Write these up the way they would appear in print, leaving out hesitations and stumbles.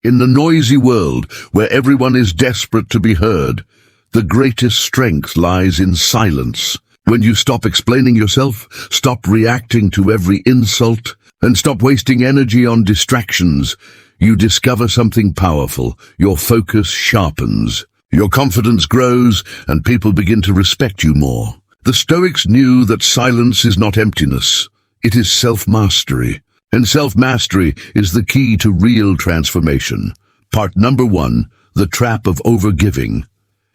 In the noisy world, where everyone is desperate to be heard, the greatest strength lies in silence. When you stop explaining yourself, stop reacting to every insult, and stop wasting energy on distractions, you discover something powerful. Your focus sharpens. Your confidence grows, and people begin to respect you more. The Stoics knew that silence is not emptiness. It is self-mastery. And self-mastery is the key to real transformation. Part number 1, the trap of overgiving.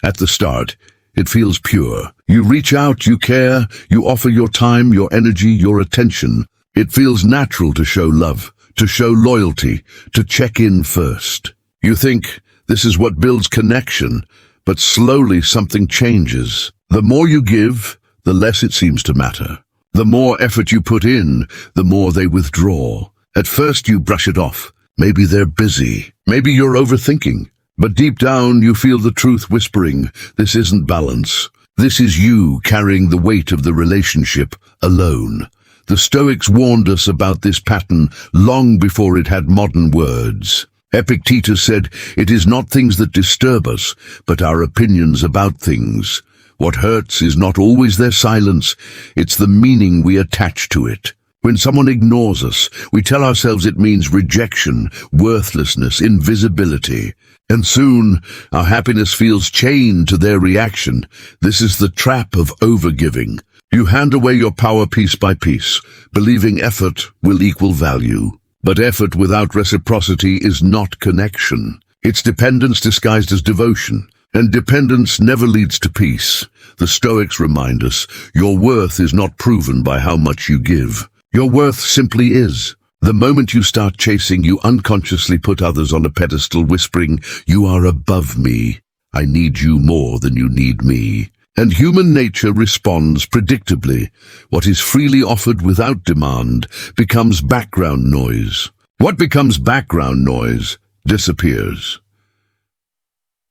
At the start, it feels pure. You reach out, you care, you offer your time, your energy, your attention. It feels natural to show love, to show loyalty, to check in first. You think this is what builds connection, but slowly something changes. The more you give, the less it seems to matter. The more effort you put in, the more they withdraw. At first you brush it off. Maybe they're busy. Maybe you're overthinking. But deep down you feel the truth whispering, this isn't balance. This is you carrying the weight of the relationship alone. The Stoics warned us about this pattern long before it had modern words. Epictetus said, it is not things that disturb us, but our opinions about things. What hurts is not always their silence, it's the meaning we attach to it. When someone ignores us, we tell ourselves it means rejection, worthlessness, invisibility. And soon, our happiness feels chained to their reaction. This is the trap of overgiving. You hand away your power piece by piece, believing effort will equal value. But effort without reciprocity is not connection. It's dependence disguised as devotion. And dependence never leads to peace. The Stoics remind us, your worth is not proven by how much you give. Your worth simply is. The moment you start chasing, you unconsciously put others on a pedestal, whispering, you are above me. I need you more than you need me. And human nature responds predictably. What is freely offered without demand becomes background noise. What becomes background noise disappears.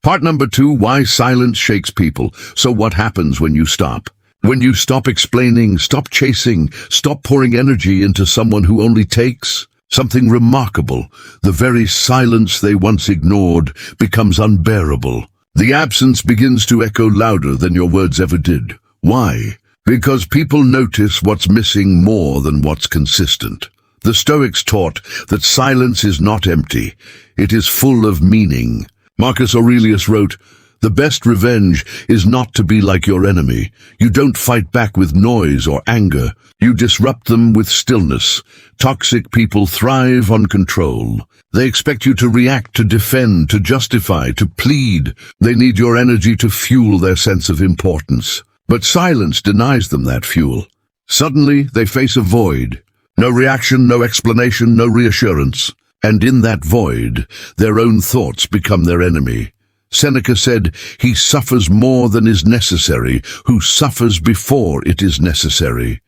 Part number 2, why silence shakes people. So what happens when you stop? When you stop explaining, stop chasing, stop pouring energy into someone who only takes, something remarkable, the very silence they once ignored, becomes unbearable. The absence begins to echo louder than your words ever did. Why? Because people notice what's missing more than what's consistent. The Stoics taught that silence is not empty, it is full of meaning. Marcus Aurelius wrote, the best revenge is not to be like your enemy. You don't fight back with noise or anger. You disrupt them with stillness. Toxic people thrive on control. They expect you to react, to defend, to justify, to plead. They need your energy to fuel their sense of importance. But silence denies them that fuel. Suddenly, they face a void. No reaction, no explanation, no reassurance. And in that void, their own thoughts become their enemy. Seneca said, he suffers more than is necessary, who suffers before it is necessary.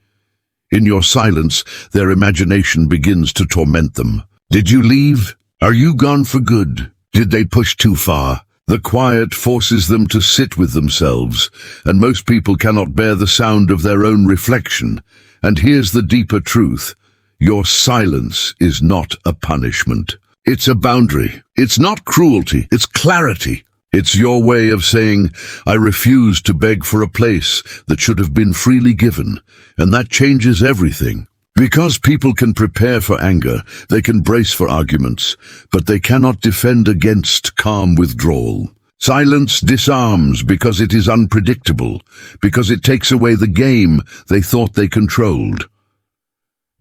In your silence, their imagination begins to torment them. Did you leave? Are you gone for good? Did they push too far? The quiet forces them to sit with themselves, and most people cannot bear the sound of their own reflection. And here's the deeper truth. Your silence is not a punishment. It's a boundary. It's not cruelty. It's clarity. It's your way of saying, I refuse to beg for a place that should have been freely given. And that changes everything. Because people can prepare for anger, they can brace for arguments, but they cannot defend against calm withdrawal. Silence disarms because it is unpredictable, because it takes away the game they thought they controlled.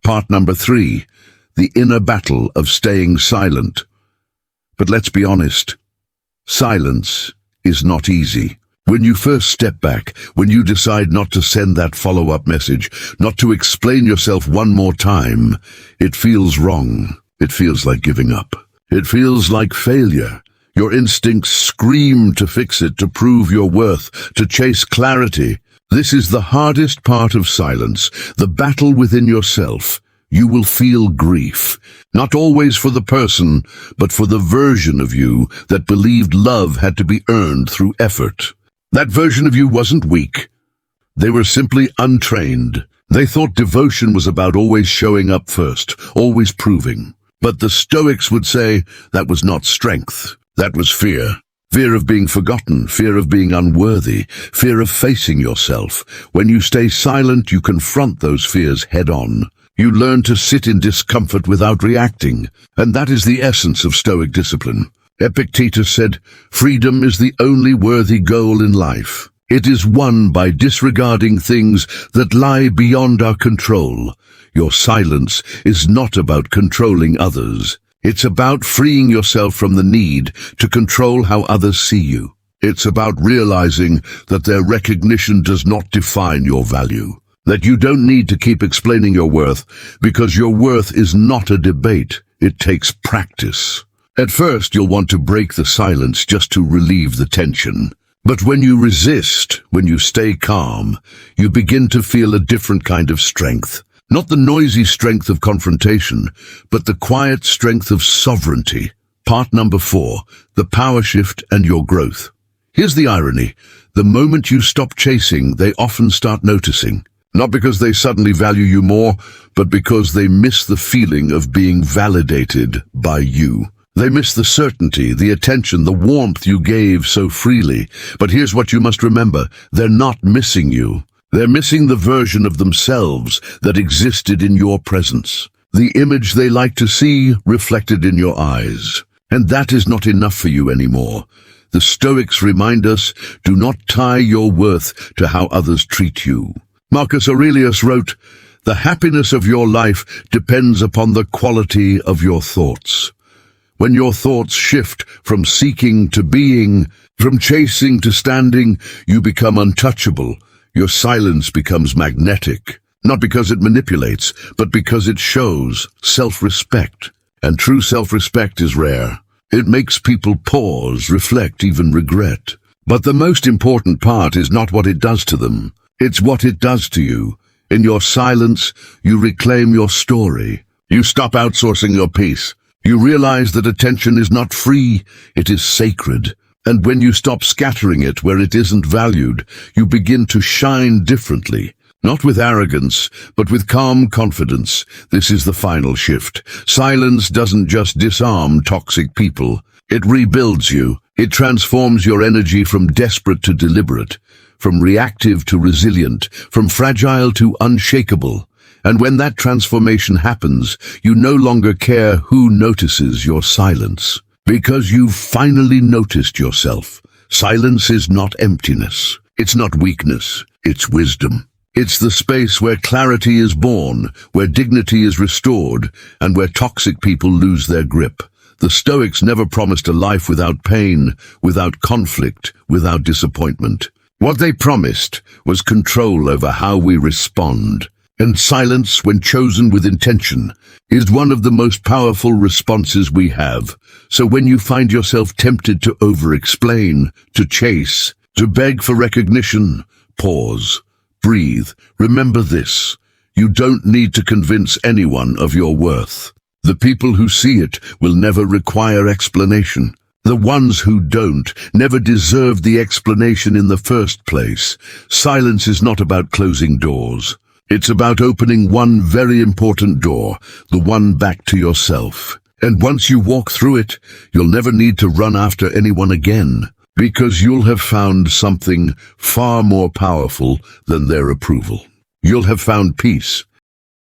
Part number 3, the inner battle of staying silent. But let's be honest, silence is not easy. When you first step back, when you decide not to send that follow-up message, not to explain yourself one more time, it feels wrong. It feels like giving up. It feels like failure. Your instincts scream to fix it, to prove your worth, to chase clarity. This is the hardest part of silence, the battle within yourself. You will feel grief, not always for the person, but for the version of you that believed love had to be earned through effort. That version of you wasn't weak. They were simply untrained. They thought devotion was about always showing up first, always proving. But the Stoics would say that was not strength, that was fear. Fear of being forgotten, fear of being unworthy, fear of facing yourself. When you stay silent, you confront those fears head-on. You learn to sit in discomfort without reacting, and that is the essence of Stoic discipline. Epictetus said, "Freedom is the only worthy goal in life. It is won by disregarding things that lie beyond our control." Your silence is not about controlling others. It's about freeing yourself from the need to control how others see you. It's about realizing that their recognition does not define your value. That you don't need to keep explaining your worth, because your worth is not a debate. It takes practice. At first, you'll want to break the silence just to relieve the tension. But when you resist, when you stay calm, you begin to feel a different kind of strength. Not the noisy strength of confrontation, but the quiet strength of sovereignty. Part number 4, the power shift and your growth. Here's the irony. The moment you stop chasing, they often start noticing. Not because they suddenly value you more, but because they miss the feeling of being validated by you. They miss the certainty, the attention, the warmth you gave so freely. But here's what you must remember. They're not missing you. They're missing the version of themselves that existed in your presence. The image they like to see reflected in your eyes. And that is not enough for you anymore. The Stoics remind us, do not tie your worth to how others treat you. Marcus Aurelius wrote, "The happiness of your life depends upon the quality of your thoughts." When your thoughts shift from seeking to being, from chasing to standing, you become untouchable. Your silence becomes magnetic, not because it manipulates, but because it shows self-respect. And true self-respect is rare. It makes people pause, reflect, even regret. But the most important part is not what it does to them. It's what it does to you. In your silence, you reclaim your story. You stop outsourcing your peace. You realize that attention is not free, it is sacred. And when you stop scattering it where it isn't valued, you begin to shine differently. Not with arrogance, but with calm confidence. This is the final shift. Silence doesn't just disarm toxic people. It rebuilds you. It transforms your energy from desperate to deliberate, from reactive to resilient, from fragile to unshakable. And when that transformation happens, you no longer care who notices your silence. Because you've finally noticed yourself. Silence is not emptiness. It's not weakness. It's wisdom. It's the space where clarity is born, where dignity is restored, and where toxic people lose their grip. The Stoics never promised a life without pain, without conflict, without disappointment. What they promised was control over how we respond. And silence, when chosen with intention, is one of the most powerful responses we have. So when you find yourself tempted to over-explain, to chase, to beg for recognition, pause, breathe. Remember this. You don't need to convince anyone of your worth. The people who see it will never require explanation. The ones who don't never deserve the explanation in the first place. Silence is not about closing doors. It's about opening one very important door, the one back to yourself. And once you walk through it, you'll never need to run after anyone again, because you'll have found something far more powerful than their approval. You'll have found peace,